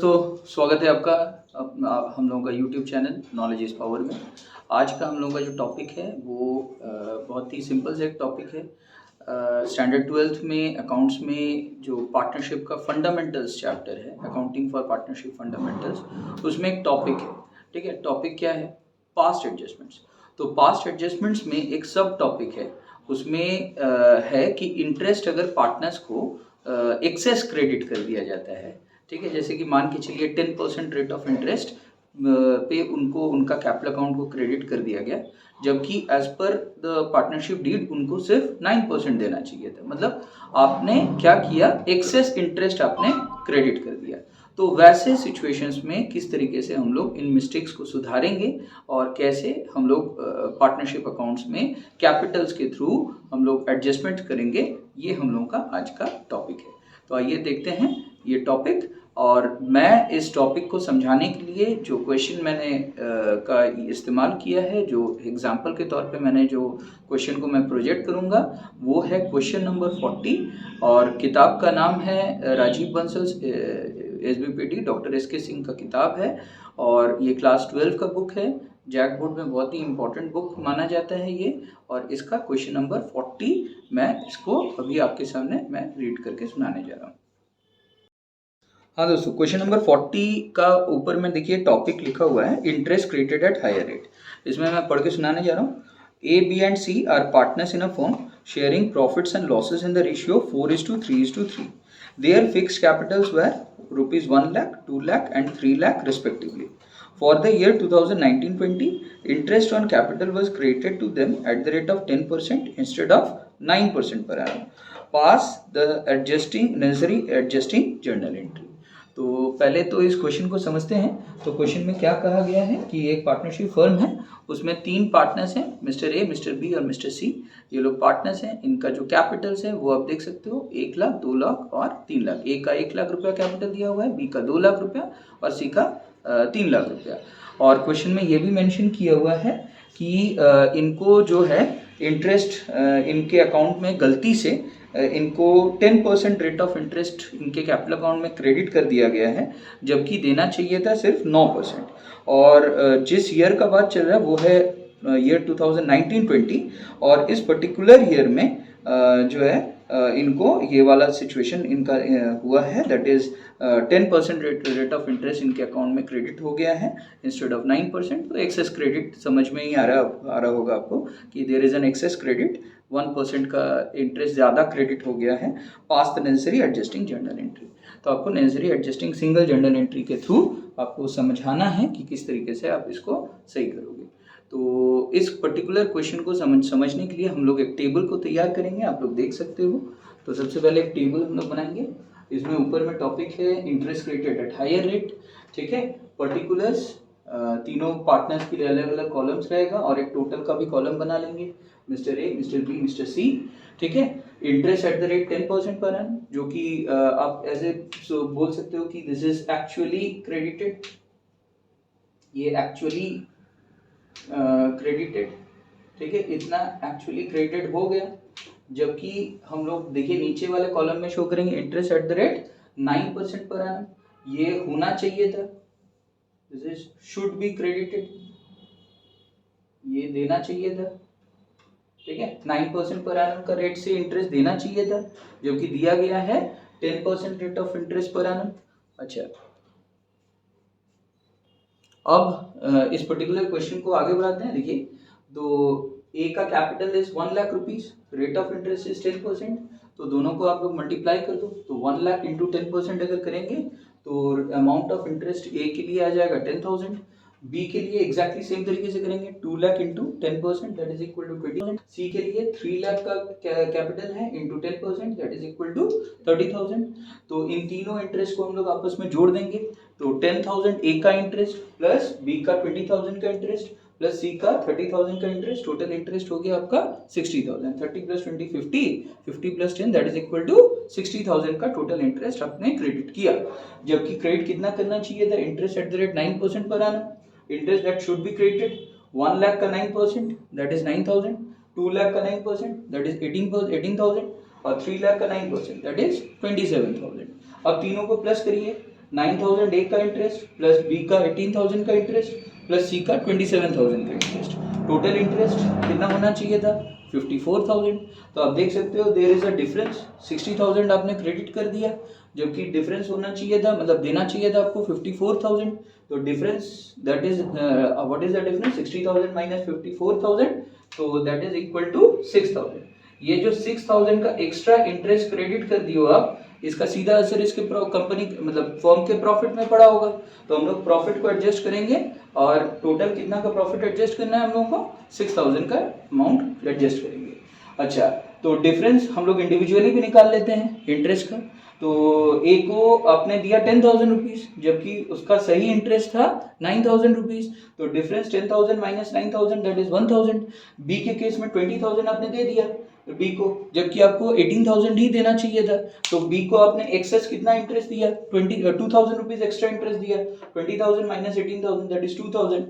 तो स्वागत है आपका हम लोगों का YouTube channel knowledge is power में। आज का हम लोगों का जो टॉपिक है वो बहुत ही सिंपल से एक टॉपिक है। स्टैंडर्ड 12th में अकाउंट्स में जो पार्टनरशिप का फंडामेंटल्स चैप्टर है, अकाउंटिंग फॉर पार्टनरशिप फंडामेंटल्स, उसमें एक टॉपिक है। ठीक है, टॉपिक क्या है? Past adjustments. तो पास्ट एडजस्टमेंट्स में एक सब टॉपिक है, उसमें है कि इंटरेस्ट अगर पार्टनर्स को एक्सेस क्रेडिट कर दिया जाता है, ठीक है, जैसे कि मान के चलिए 10% रेट ऑफ इंटरेस्ट पे उनको उनका कैपिटल अकाउंट को क्रेडिट कर दिया गया, जबकि as per the partnership deed उनको सिर्फ 9% देना चाहिए था। मतलब आपने क्या किया, एक्सेस इंटरेस्ट आपने क्रेडिट कर दिया। तो वैसे सिचुएशंस में किस तरीके से हम लोग इन मिस्टेक्स को सुधारेंगे और कैसे हम लोग पार्टनरशिप अकाउंट्स में कैपिटल्स के थ्रू हम लोग एडजस्टमेंट करेंगे, ये हम लोगों का आज का टॉपिक है। तो आइए देखते हैं ये टॉपिक। और मैं इस टॉपिक को समझाने के लिए जो क्वेश्चन मैंने का इस्तेमाल किया है, जो एग्जाम्पल के तौर पे मैंने जो क्वेश्चन को मैं प्रोजेक्ट करूँगा, वो है क्वेश्चन नंबर 40 और किताब का नाम है Rajiv Bansal SBPD doctor SK Singh का किताब है और ये क्लास 12 का बुक है। जैक बोर्ड में बहुत ही इंपॉर्टेंट बुक माना जाता है ये। और इसका क्वेश्चन नंबर 40 मैं इसको अभी आपके सामने मैं रीड करके सुनाने जा रहा हूँ। हाँ दोस्तों, क्वेश्चन नंबर 40 का ऊपर में देखिए टॉपिक लिखा हुआ है, interest created at higher rate. इसमें मैं पढ़ के सुनाने जा रहा हूँ। A, B and C are partners in a firm sharing profits and losses in the ratio 4:3:3. Their fixed capitals were rupees 1 lakh, 2 lakh and 3 lakh respectively. For the year 2019-20, interest on capital was credited to them at the rate of 10% instead of 9% per annum. Pass the necessary adjusting journal entry. तो पहले तो इस question को समझते हैं। तो question में क्या कहा गया है कि एक पार्टनरशिप फर्म है, उसमें 3 पार्टनर्स हैं, मिस्टर ए, मिस्टर बी और मिस्टर सी। ये लोग पार्टनर्स हैं। इनका जो कैपिटल्स है वो आप देख सकते हो, 1 लाख, 2 लाख और 3 लाख। ए का 1 लाख रुपया कैपिटल दिया हुआ है, बी का 2 लाख रुपया और सी का 3 लाख रुपया। और क्वेश्चन में ये भी मेंशन किया हुआ है कि इनको जो है इंटरेस्ट इनके अकाउंट में गलती से इनको 10% रेट ऑफ इंटरेस्ट इनके कैपिटल अकाउंट में क्रेडिट कर दिया गया है, जबकि देना चाहिए था सिर्फ 9%। और जिस ईयर का बात चल रहा है वो है ईयर 2019-20 और इस पर्टिकुलर ईयर में जो है इनको ये वाला सिचुएशन इनका हुआ है, that is 10% rate of interest इनके अकाउंट में क्रेडिट हो गया है इंस्टेड ऑफ 9%। तो एक्सेस क्रेडिट समझ में ही आ रहा होगा आपको कि there is an excess credit, 1% का इंटरेस्ट ज़्यादा क्रेडिट हो गया है। Pass the necessary adjusting journal entry. तो आपको necessary adjusting single journal entry के थ्रू आपको समझाना है कि किस तरीके से आप इसको सही करोगे। तो इस पर्टिकुलर क्वेश्चन को समझने के लिए हम लोग एक टेबल को तैयार करेंगे, आप लोग देख सकते हो। तो सबसे पहले एक टेबल हम लोग बनाएंगे। इसमें ऊपर में टॉपिक है interest created at higher rate, ठीक है। पर्टिकुलर्स तीनों पार्टनर्स के लिए अलग अलग कॉलम्स रहेगा और एक टोटल का भी कॉलम बना लेंगे, Mr A, Mr B, Mr C, ठीक है। Interest at the rate 10% per annum, जो कि आप ऐसे बोल सकते हो कि दिस इज एक्चुअली क्रेडिटेड, ये एक्चुअली क्रेडिटेड, ठीक है, इतना एक्चुअली क्रेडिटेड हो गया। जबकि हम लोग देखिए नीचे वाले कॉलम में शो करेंगे interest at the rate 9% per annum, ये होना चाहिए था, this is should be credited, ये देना चाहिए था, ठीक है। 9% पर एनम का रेट से इंटरेस्ट देना चाहिए था, जबकि दिया गया है 10% rate of interest per annum. अच्छा, अब इस पर्टिकुलर क्वेश्चन को आगे बढ़ाते हैं। देखिए, तो ए का capital is 1 lakh rupees, rate of interest is 10%, तो दोनों को आप लोग मल्टीप्लाई कर दो। तो 1 लाख इंटू 10% अगर करेंगे तो अमाउंट ऑफ इंटरेस्ट ए के लिए आ जाएगा 10,000, बी के लिए एग्जैक्टली सेम तरीके से करेंगे, 2 lakh into 10% that is equal to 20,000। C के लिए 3 लाख का कैपिटल है into 10% that is equal to 30,000। तो इन तीनों इंटरेस्ट को हम लोग आपस में जोड़ देंगे। तो 10,000 ए का इंटरेस्ट प्लस बी का 20,000 का इंटरेस्ट प्लस सी का 30,000 का इंटरेस्ट, टोटल इंटरेस्ट हो गया आपका 60,000। 30 plus 20 50, 50 plus 10 that is equal to 60,000 का टोटल इंटरेस्ट आपने क्रेडिट किया। जबकि क्रेडिट कितना करना चाहिए था, इंटरेस्ट एट द रेट 9% पर आना, interest that should be credited 1 lakh का 9% दैट इज 9,000, 2 लाख का 9% दैट इज 18,000 और 3 लाख का 9% दैट इज 27,000। अब तीनों को प्लस करिए, 9,000 ए का इंटरेस्ट प्लस बी का 18,000 का इंटरेस्ट प्लस सी का 27,000 का इंटरेस्ट, टोटल इंटरेस्ट कितना होना चाहिए था 54,000। तो आप देख सकते हो देयर इज अ डिफरेंस, 60,000 आपने क्रेडिट कर दिया, जबकि डिफरेंस होना चाहिए था, मतलब देना चाहिए था आपको 54,000। तो difference that is what is the difference, 60,000 minus 54,000, तो दैट इज इक्वल टू 6,000। ये जो 6,000 का एक्स्ट्रा इंटरेस्ट क्रेडिट कर दियो आप, इसका सीधा असर इसके कंपनी मतलब फर्म के प्रॉफिट में पड़ा होगा। तो हम लोग प्रॉफिट को एडजस्ट करेंगे और टोटल कितना का प्रॉफिट एडजस्ट करना है हम लोगों को, 6,000 का अमाउंट एडजस्ट करेंगे। अच्छा, तो डिफरेंस हम लोग इंडिविजुअली भी निकाल लेते हैं इंटरेस्ट का। तो ए को आपने दिया 10,000 रुपीज, जबकि उसका सही इंटरेस्ट था 9,000 रुपीज, तो difference 10,000 minus 9,000 that is 1,000। B के केस में 20,000 आपने दे दिया बी को, जबकि आपको 18,000 ही देना चाहिए था। तो बी को आपने एक्सेस कितना इंटरेस्ट दिया, 2,000 रुपीज एक्स्ट्रा इंटरेस्ट दिया, 20,000 माइनस 18,000 दैट इज 2,000।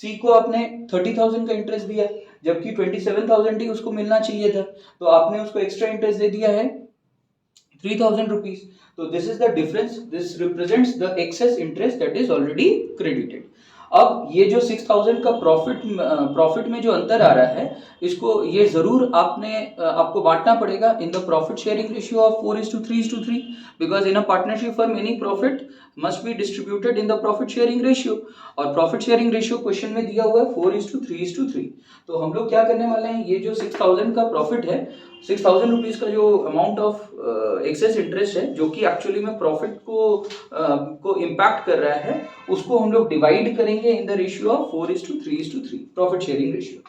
सी को आपने 30,000 का इंटरेस्ट दिया, जबकि 27,000 ही उसको मिलना चाहिए था, तो आपने उसको एक्स्ट्रा इंटरेस्ट दे दिया है 3,000 rupees. So this is the difference. This represents the excess interest that is already credited. अब ये जो 6,000 का प्रॉफिट में जो अंतर आ रहा है, इसको ये जरूर आपको बांटना पड़ेगा in the profit sharing ratio of 4:3:3, because in a partnership firm any profit must be distributed in the profit sharing ratio, और प्रॉफिट शेयरिंग रेशियो क्वेश्चन में दिया हुआ है 4:3:3। तो हम लोग क्या करने वाले हैं, ये जो 6,000 का प्रॉफिट है, 6,000 रुपीज का जो अमाउंट ऑफ एक्सेस इंटरेस्ट है, जो कि एक्चुअली में प्रॉफिट को इम्पैक्ट कर रहा है, उसको हम लोग डिवाइड करेंगे in the ratio of 4:3:3 profit sharing ratio.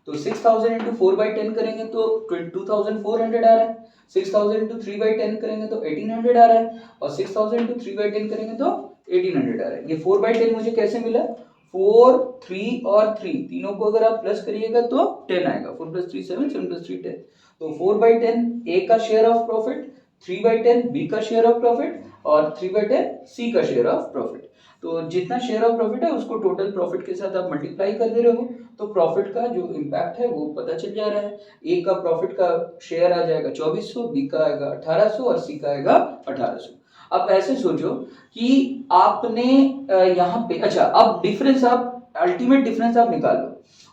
तो 6,000 इंटू 4/10 करेंगे तो 2,400 आ रहा है, 6,000 इंटू 3/10 करेंगे तो 1,800 आ रहा है, और 6,000 इंटू 3/10 करेंगे तो 1,800 आ रहा है। ये 4/10 मुझे कैसे मिला, 4, 3 और 3 तीनों को अगर आप प्लस करिएगा तो 10 आएगा, 4 + 3 7, 7 + 3 10। तो 4/10 ए का शेयर ऑफ प्रॉफिट, 3/10 बी का शेयर ऑफ प्रॉफिट और 3/10 सी का शेयर ऑफ प्रॉफिट। तो जितना शेयर ऑफ प्रॉफिट है उसको टोटल प्रॉफिट के साथ आप मल्टीप्लाई कर दे रहे हो, तो प्रॉफिट का जो इम्पैक्ट है वो पता चल जा रहा है। ए का प्रॉफिट का शेयर आ जाएगा 2,400, बी का आएगा 1,800 और सी का आएगा 1,800। अब ऐसे सोचो कि आपने यहाँ पे, अच्छा अब डिफरेंस आप अल्टीमेट डिफरेंस आप निकाल लो,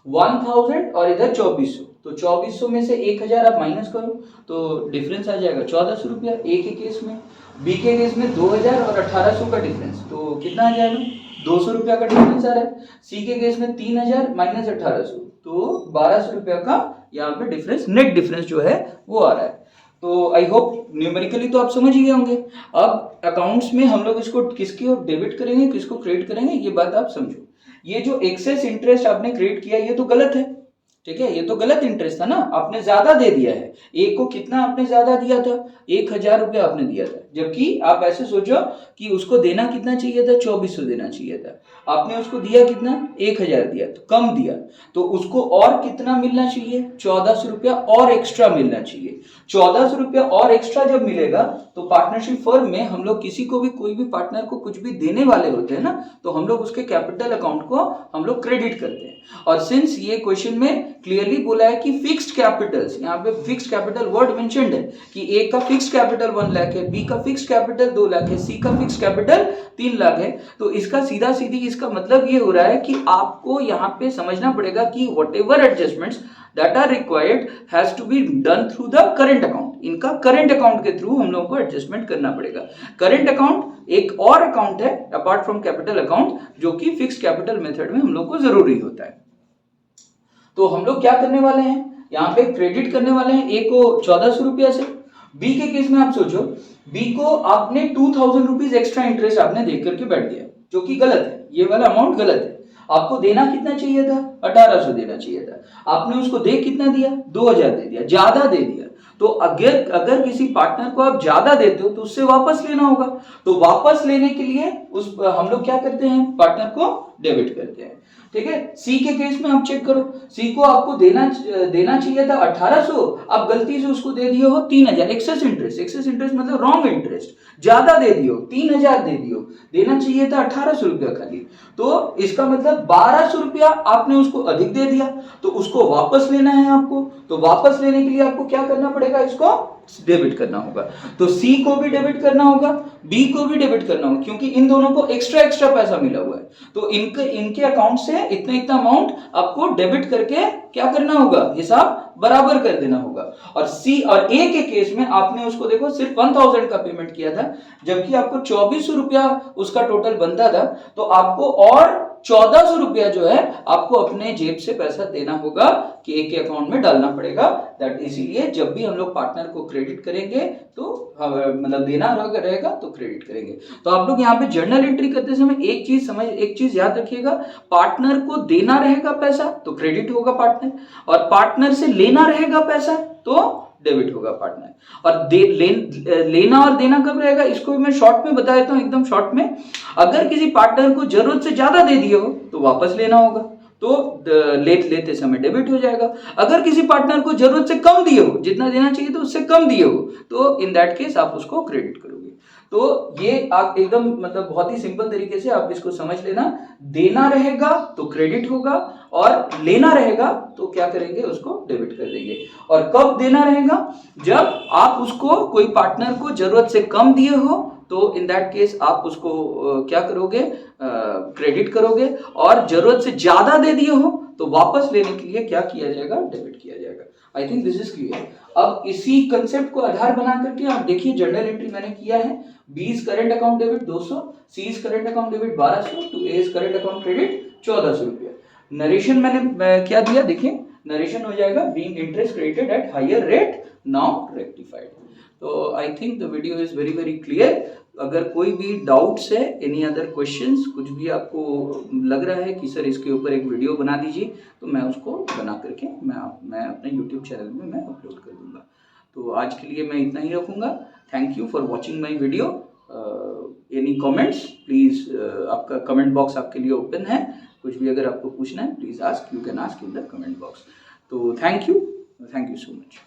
1,000 और इधर 2,400, तो 2,400 में से 1,000 आप माइनस करो तो डिफरेंस आ जाएगा 1,400 रुपया ए के केस में, बी के केस में 2,000 और 1,800 का डिफरेंस, तो कितना आ जाएगा 200 रुपया का डिफरेंस आ रहा है। सी के केस में 3,000 माइनस 1,800, तो 1,200 रुपया का यहाँ पे डिफरेंस, नेट डिफरेंस जो है वो आ रहा है। तो आई होप न्यूमेरिकली तो आप समझ ही गए होंगे। अब अकाउंट्स में हम लोग इसको किसको डेबिट करेंगे, किसको क्रेडिट करेंगे, ये बात आप समझो। ये जो एक्सेस इंटरेस्ट आपने क्रिएट किया ये तो गलत है, ठीक है, ये तो गलत इंटरेस्ट था ना, आपने ज्यादा दे दिया है। एक को कितना आपने ज्यादा दिया था, 1,000 रुपया आपने दिया था, जबकि आप ऐसे सोचो कि उसको देना कितना चाहिए था, 2,400 देना चाहिए था, आपने उसको दिया कितना, 1,000 दिया, तो कम दिया, तो उसको और कितना मिलना चाहिए, 1,400 रुपया और एक्स्ट्रा मिलना चाहिए। 1,400 रुपया और एक्स्ट्रा जब मिलेगा तो पार्टनरशिप फर्म में हम लोग किसी को भी, कोई भी पार्टनर को कुछ भी देने वाले होते हैं ना, तो हम लोग उसके कैपिटल अकाउंट को हम लोग क्रेडिट करते हैं। और सिंस ये क्वेश्चन में क्लियरली बोला है कि फिक्स्ड कैपिटल्स, यहाँ पे फिक्स्ड कैपिटल वर्ड मेंशन्ड है कि ए का फिक्स्ड कैपिटल 1 लाख है, बी का फिक्स्ड कैपिटल 2 लाख है, सी का फिक्स्ड कैपिटल 3 लाख है, तो इसका सीधा सीधी इसका मतलब ये हो रहा है कि आपको यहाँ पे समझना पड़ेगा कि whatever adjustments that are required has to be done through the current account, इनका करंट अकाउंट के थ्रू हम लोग को एडजस्टमेंट करना पड़ेगा। करंट अकाउंट एक और अकाउंट है अपार्ट फ्रॉम कैपिटल अकाउंट, जो कि फिक्स्ड कैपिटल मेथड में हम लोग को जरूरी होता है। तो हम लोग क्या करने वाले हैं, यहाँ पे क्रेडिट करने वाले हैं ए को 1,400 रुपया से। बी के केस में आप सोचो, बी को आपने 2,000 रुपीज एक्स्ट्रा इंटरेस्ट आपने देख करके बैठ दिया, जो कि गलत है, ये वाला अमाउंट गलत है। आपको देना कितना चाहिए था, 1,800 देना चाहिए था, आपने उसको दे कितना दिया, 2,000 दे दिया, ज्यादा दे दिया। तो अगर किसी पार्टनर को आप ज्यादा देते हो तो उससे वापस लेना होगा, तो वापस लेने के लिए हम लोग क्या करते हैं, पार्टनर को डेबिट करते हैं। ठीक है, सी के केस में आप चेक करो, सी को आपको देना चाहिए था 1800, आप गलती से उसको दे दिए हो 3000, एक्सेस इंटरेस्ट मतलब रॉन्ग इंटरेस्ट, ज्यादा दे दियो, 3000 दे दियो, देना चाहिए था 1800 रुपया खाली, तो इसका मतलब 1200 रुपया आपने उसको अधिक दे दिया, तो उसको वापस लेना है आपको, तो वापस लेने के लिए आपको क्या करना पड़ेगा, इसको डेबिट करना होगा। तो सी को भी डेबिट करना होगा, बी को भी डेबिट करना होगा, क्योंकि इन दोनों को एक्स्ट्रा पैसा मिला हुआ है, तो इनके अकाउंट से इतना अमाउंट आपको डेबिट करके क्या करना होगा, हिसाब बराबर कर देना होगा। और सी और ए के केस में आपने उसको देखो सिर्फ 1000 का पेमेंट किया था, जबकि आपको 2400 रुपया उसका टोटल बनता था, तो आपको और 1400 रुपया जो है आपको अपने जेब से पैसा देना होगा कि ए के अकाउंट में डालना पड़ेगा। दैट इसीलिए जब भी हम लोग पार्टनर को क्रेडिट करेंगे तो मतलब देना रहेगा तो क्रेडिट करेंगे। तो आप लोग यहाँ पे जर्नल एंट्री करते समय एक चीज याद रखिएगा, पार्टनर को देना रहेगा पैसा तो क्रेडिट होगा पार्टनर, और पार्टनर से लेना रहेगा पैसा तो डेबिट होगा पार्टनर। और लेना और देना कब रहेगा, इसको मैं शॉर्ट में बता देता हूं, एकदम शॉर्ट में। अगर किसी पार्टनर को जरूरत से ज्यादा दे दिए हो तो वापस लेना होगा, तो लेते समय डेबिट हो जाएगा। अगर किसी पार्टनर को जरूरत से कम दिए हो, जितना देना चाहिए तो उससे कम दिए हो, तो इन दैट केस आप उसको क्रेडिट करोगे। तो ये आप एकदम मतलब बहुत ही सिंपल तरीके से आप इसको समझ लेना, देना रहेगा तो क्रेडिट होगा, और लेना रहेगा तो क्या करेंगे, उसको डेबिट कर देंगे। और कब देना रहेगा, जब आप उसको कोई पार्टनर को जरूरत से कम दिए हो, तो इन दैट केस आप उसको क्या करोगे, क्रेडिट करोगे, और जरूरत से ज्यादा दे दिए हो तो वापस लेने के लिए क्या किया जाएगा, डेबिट किया जाएगा। I think this is clear. अब इसी कंसेप्ट को आधार बना करके आप देखिए जर्नल एंट्री मैंने किया है, B is current account debit 200, C is current account debit 1200, to A is current account credit 1400 रुपया। नरेशन मैंने क्या दिया, देखिए नरेशन हो जाएगा being interest credited at higher rate now rectified. तो I think the video is very very clear. अगर कोई भी डाउट्स है, एनी अदर क्वेश्चंस, कुछ भी आपको लग रहा है कि सर इसके ऊपर एक वीडियो बना दीजिए, तो मैं उसको बना करके मैं अपने यूट्यूब चैनल में मैं अपलोड कर दूंगा। तो आज के लिए मैं इतना ही रखूंगा। Thank you for watching my video. Any comments please, आपका कमेंट बॉक्स आपके लिए ओपन है, कुछ भी अगर आपको पूछना है please ask, you can ask in the comment box. तो thank you so much.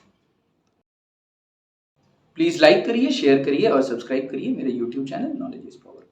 Please like करिए, शेयर करिए और सब्सक्राइब करिए मेरे YouTube channel knowledge is power.